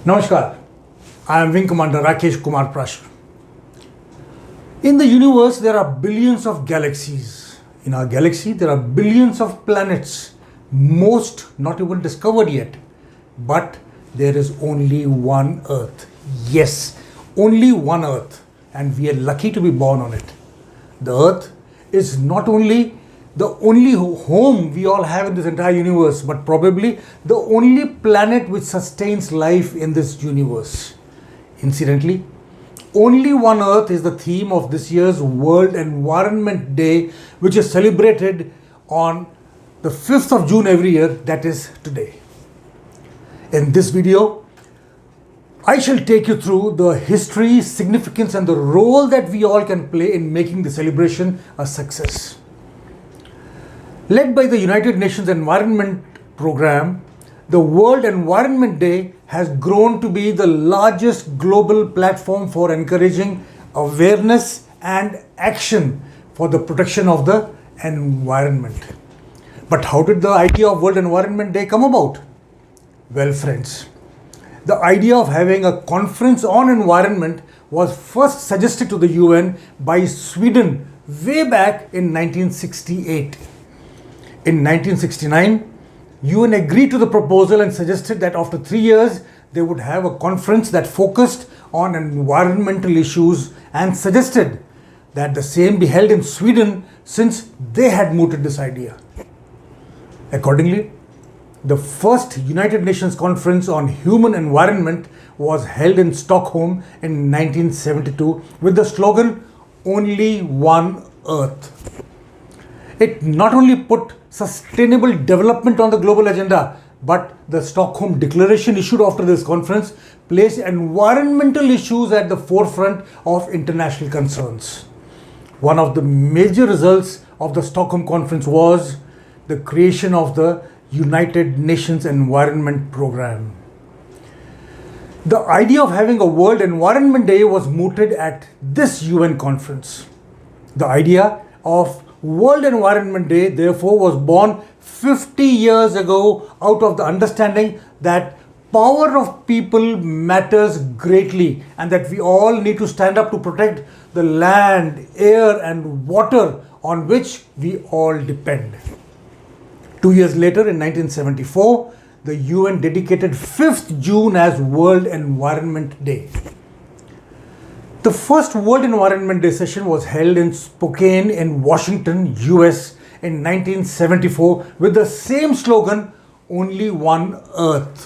Namaskar, I am Wing Commander Rakesh Kumar Prashar. In the universe, there are billions of galaxies. In our galaxy, there are billions of planets, most not even discovered yet. But there is only one Earth. Yes, only one Earth. And we are lucky to be born on it. The Earth is not only the only home we all have in this entire universe, but probably the only planet which sustains life in this universe. Incidentally, only one Earth is the theme of this year's World Environment Day, which is celebrated on the 5th of June every year, that is today. In this video, I shall take you through the history, significance and the role that we all can play in making the celebration a success. Led by the United Nations Environment Programme, the World Environment Day has grown to be the largest global platform for encouraging awareness and action for the protection of the environment. But how did the idea of World Environment Day come about? Well, friends, the idea of having a conference on environment was first suggested to the UN by Sweden way back in 1968. In 1969, UN agreed to the proposal and suggested that after 3 years, they would have a conference that focused on environmental issues and suggested that the same be held in Sweden since they had mooted this idea. Accordingly, the first United Nations Conference on Human Environment was held in Stockholm in 1972 with the slogan, "Only One Earth." It not only put sustainable development on the global agenda, but the Stockholm Declaration issued after this conference placed environmental issues at the forefront of international concerns. One of the major results of the Stockholm Conference was the creation of the United Nations Environment Programme. The idea of having a World Environment Day was mooted at this UN conference. The idea of World Environment Day, therefore, was born 50 years ago out of the understanding that power of people matters greatly and that we all need to stand up to protect the land, air and water on which we all depend. 2 years later, in 1974, the UN dedicated 5th June as World Environment Day. The first World Environment Day session was held in Spokane in Washington, US in 1974 with the same slogan, "Only One Earth."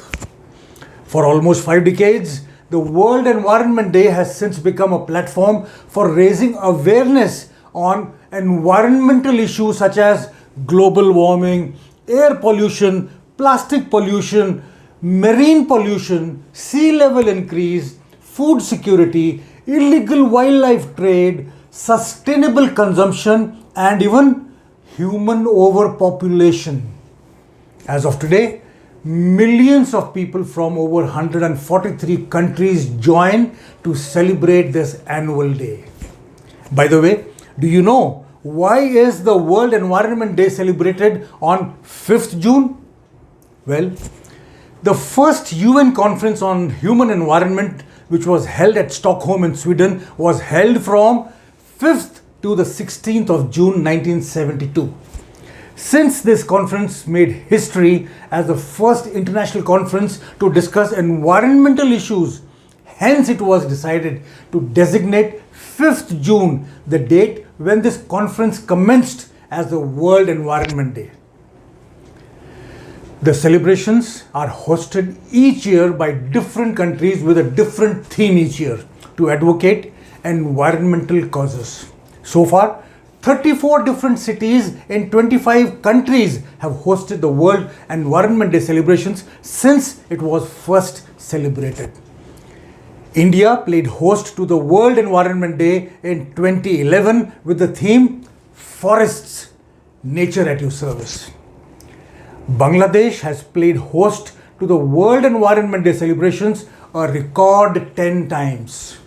For almost 5 decades, the World Environment Day has since become a platform for raising awareness on environmental issues such as global warming, air pollution, plastic pollution, marine pollution, sea level increase, food security, illegal wildlife trade, sustainable consumption, and even human overpopulation. As of today, millions of people from over 143 countries join to celebrate this annual day. By the way, do you know why is the World Environment Day celebrated on 5th June? Well, the first UN conference on human environment, which was held at Stockholm in Sweden, was held from 5th to the 16th of June 1972. Since this conference made history as the first international conference to discuss environmental issues, hence it was decided to designate 5th June, the date when this conference commenced, as the World Environment Day. The celebrations are hosted each year by different countries with a different theme each year to advocate environmental causes. So far, 34 different cities in 25 countries have hosted the World Environment Day celebrations since it was first celebrated. India played host to the World Environment Day in 2011 with the theme "Forests, Nature at Your Service." Bangladesh has played host to the World Environment Day celebrations a record 10 times.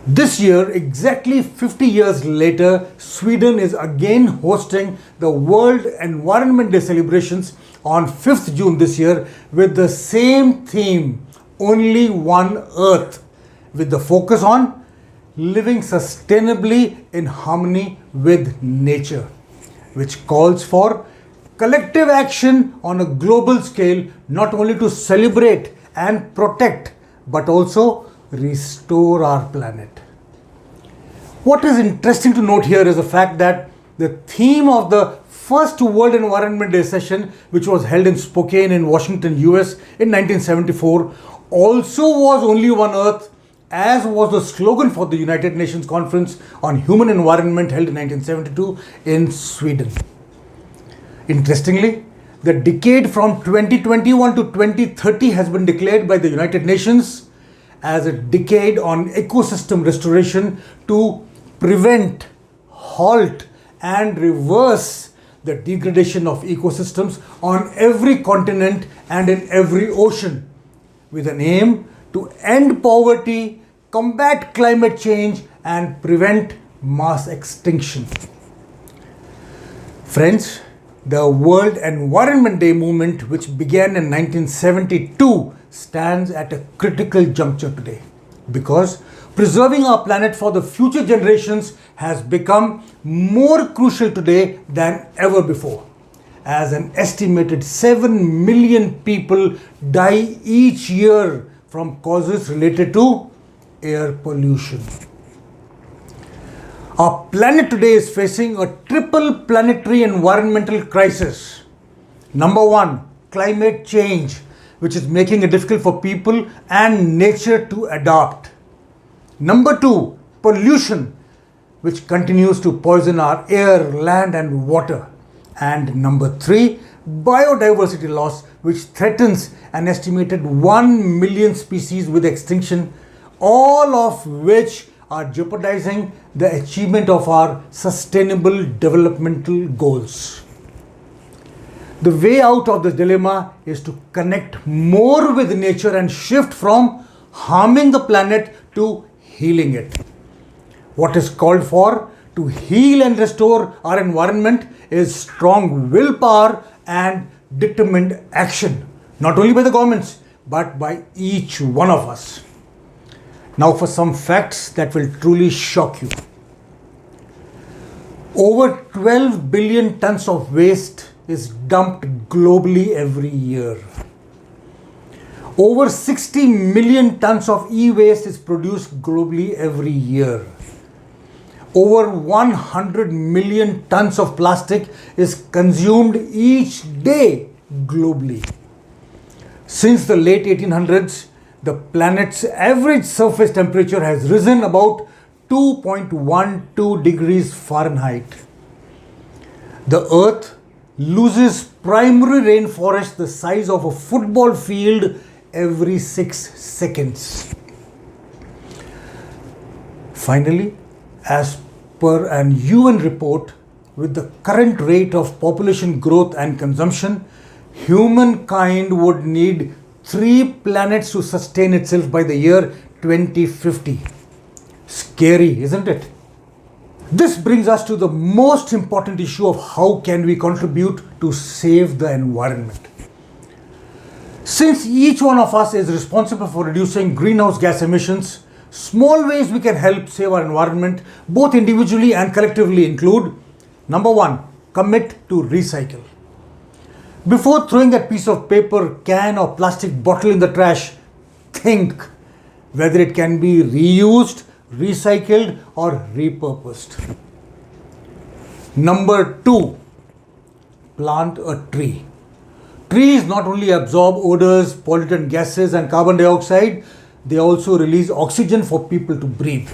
This year, exactly 50 years later, Sweden is again hosting the World Environment Day celebrations on 5th June this year with the same theme, Only One Earth, with the focus on living sustainably in harmony with nature, which calls for collective action on a global scale, not only to celebrate and protect, but also restore our planet. What is interesting to note here is the fact that the theme of the first World Environment Day session, which was held in Spokane in Washington, US in 1974, also was Only One Earth, as was the slogan for the United Nations Conference on Human Environment held in 1972 in Sweden. Interestingly, the decade from 2021 to 2030 has been declared by the United Nations as a decade on ecosystem restoration to prevent, halt, and reverse the degradation of ecosystems on every continent and in every ocean, with an aim to end poverty, combat climate change, and prevent mass extinction. Friends, the World Environment Day movement, which began in 1972, stands at a critical juncture today, because preserving our planet for the future generations has become more crucial today than ever before, as an estimated 7 million people die each year from causes related to air pollution. Our planet today is facing a triple planetary environmental crisis. Number one, climate change, which is making it difficult for people and nature to adapt. Number two, pollution, which continues to poison our air, land, and water. And number three, biodiversity loss, which threatens an estimated 1 million species with extinction, all of which are jeopardizing the achievement of our sustainable developmental goals. The way out of this dilemma is to connect more with nature and shift from harming the planet to healing it. What is called for to heal and restore our environment is strong willpower and determined action, not only by the governments, but by each one of us. Now for some facts that will truly shock you. Over 12 billion tons of waste is dumped globally every year. Over 60 million tons of e-waste is produced globally every year. Over 100 million tons of plastic is consumed each day globally. Since the late 1800s, the planet's average surface temperature has risen about 2.12 degrees Fahrenheit. The Earth loses primary rainforest the size of a football field every 6 seconds. Finally, as per an UN report, with the current rate of population growth and consumption, humankind would need 3 planets to sustain itself by the year 2050. Scary, isn't it? This brings us to the most important issue of how can we contribute to save the environment. Since each one of us is responsible for reducing greenhouse gas emissions, small ways we can help save our environment, both individually and collectively, include: number one, commit to recycle. Before throwing that piece of paper, can, or plastic bottle in the trash, think whether it can be reused, recycled, or repurposed. Number two, plant a tree. Trees not only absorb odors, pollutant gases, and carbon dioxide, they also release oxygen for people to breathe.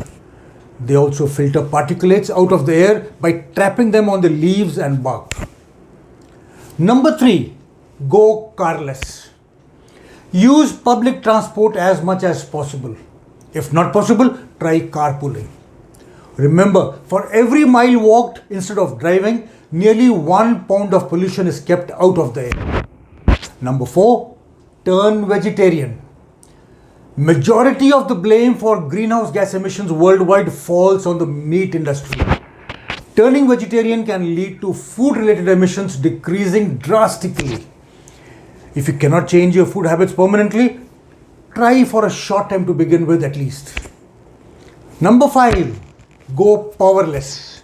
They also filter particulates out of the air by trapping them on the leaves and bark. Number three, go carless. Use public transport as much as possible. If not possible, try carpooling. Remember, for every mile walked instead of driving, nearly 1 pound of pollution is kept out of the air. Number four, turn vegetarian. Majority of the blame for greenhouse gas emissions worldwide falls on the meat industry. Turning vegetarian can lead to food-related emissions decreasing drastically. If you cannot change your food habits permanently, try for a short time to begin with at least. Number 5, go powerless.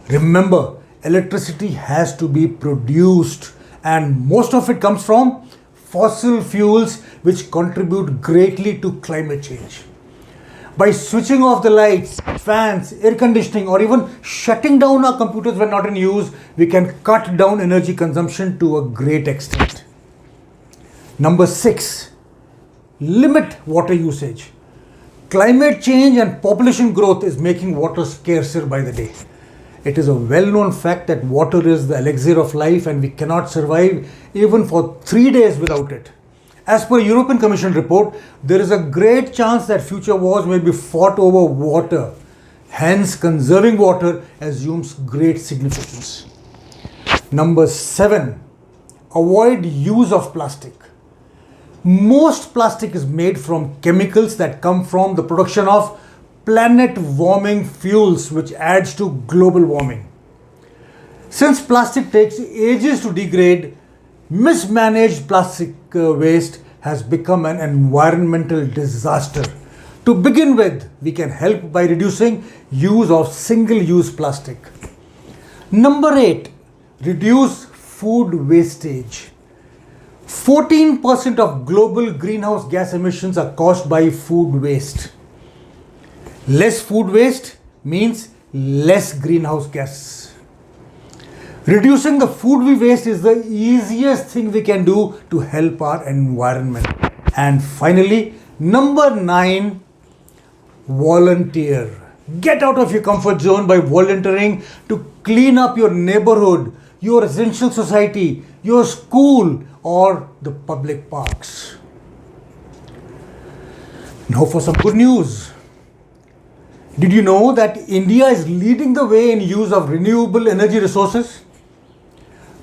Remember, electricity has to be produced and most of it comes from fossil fuels which contribute greatly to climate change. By switching off the lights, fans, air conditioning, or even shutting down our computers when not in use, we can cut down energy consumption to a great extent. Number 6, limit water usage. Climate change and population growth is making water scarcer by the day. It is a well-known fact that water is the elixir of life and we cannot survive even for 3 days without it. As per a European Commission report, there is a great chance that future wars may be fought over water. Hence, conserving water assumes great significance. Number 7, avoid use of plastic. Most plastic is made from chemicals that come from the production of planet-warming fuels, which adds to global warming. Since plastic takes ages to degrade, mismanaged plastic waste has become an environmental disaster. To begin with, we can help by reducing use of single-use plastic. Number 8, reduce food wastage. 14% of global greenhouse gas emissions are caused by food waste. Less food waste means less greenhouse gases. Reducing the food we waste is the easiest thing we can do to help our environment. And finally, number 9, volunteer. Get out of your comfort zone by volunteering to clean up your neighborhood, your residential society, your school, or the public parks. Now for some good news. Did you know that India is leading the way in use of renewable energy resources?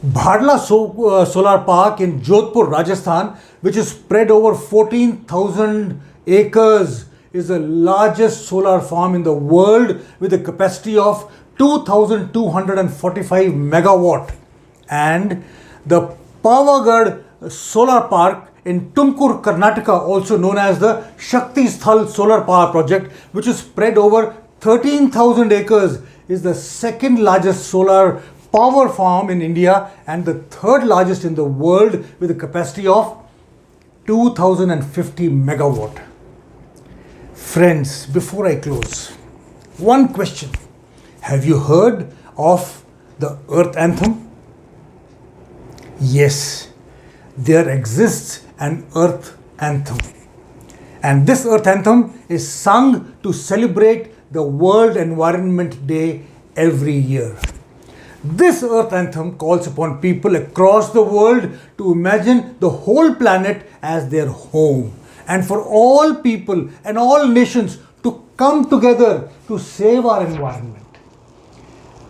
Bhadla Solar Park in Jodhpur, Rajasthan, which is spread over 14,000 acres, is the largest solar farm in the world with a capacity of 2,245 megawatt. And the Pavagad Solar Park in Tumkur, Karnataka, also known as the Shakti Sthal Solar Power Project, which is spread over 13,000 acres, is the second largest solar power farm in India and the third largest in the world with a capacity of 2050 megawatt. Friends, before I close, one question. Have you heard of the Earth Anthem? Yes, there exists an Earth Anthem. And this Earth Anthem is sung to celebrate the World Environment Day every year. This Earth Anthem calls upon people across the world to imagine the whole planet as their home, and for all people and all nations to come together to save our environment.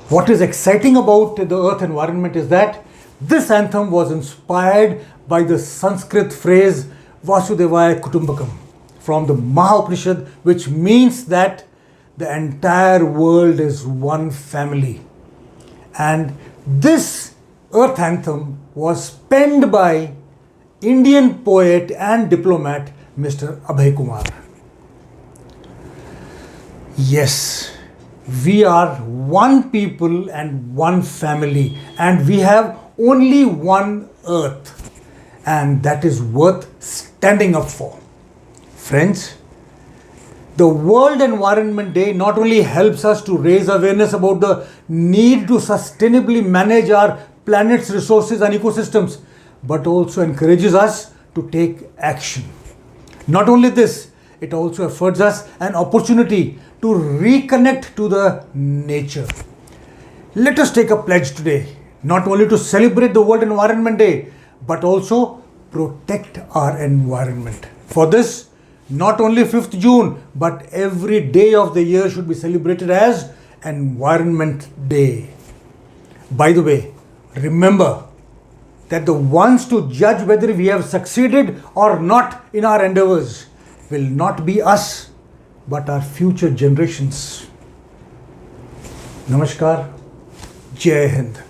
What is exciting about the Earth environment is that this anthem was inspired by the Sanskrit phrase Vasudevaya Kutumbakam from the Maha-Upanishad, which means that the entire world is one family. And this Earth Anthem was penned by Indian poet and diplomat Mr. Abhay Kumar. Yes, we are one people and one family, and we have only one Earth, and that is worth standing up for. Friends, the World Environment Day not only helps us to raise awareness about the need to sustainably manage our planet's resources and ecosystems, but also encourages us to take action. Not only this, it also affords us an opportunity to reconnect to the nature. Let us take a pledge today, not only to celebrate the World Environment Day, but also protect our environment. For this, not only 5th June, but every day of the year should be celebrated as Environment Day. By the way, remember that the ones to judge whether we have succeeded or not in our endeavors, will not be us, but our future generations. Namaskar. Jai Hind.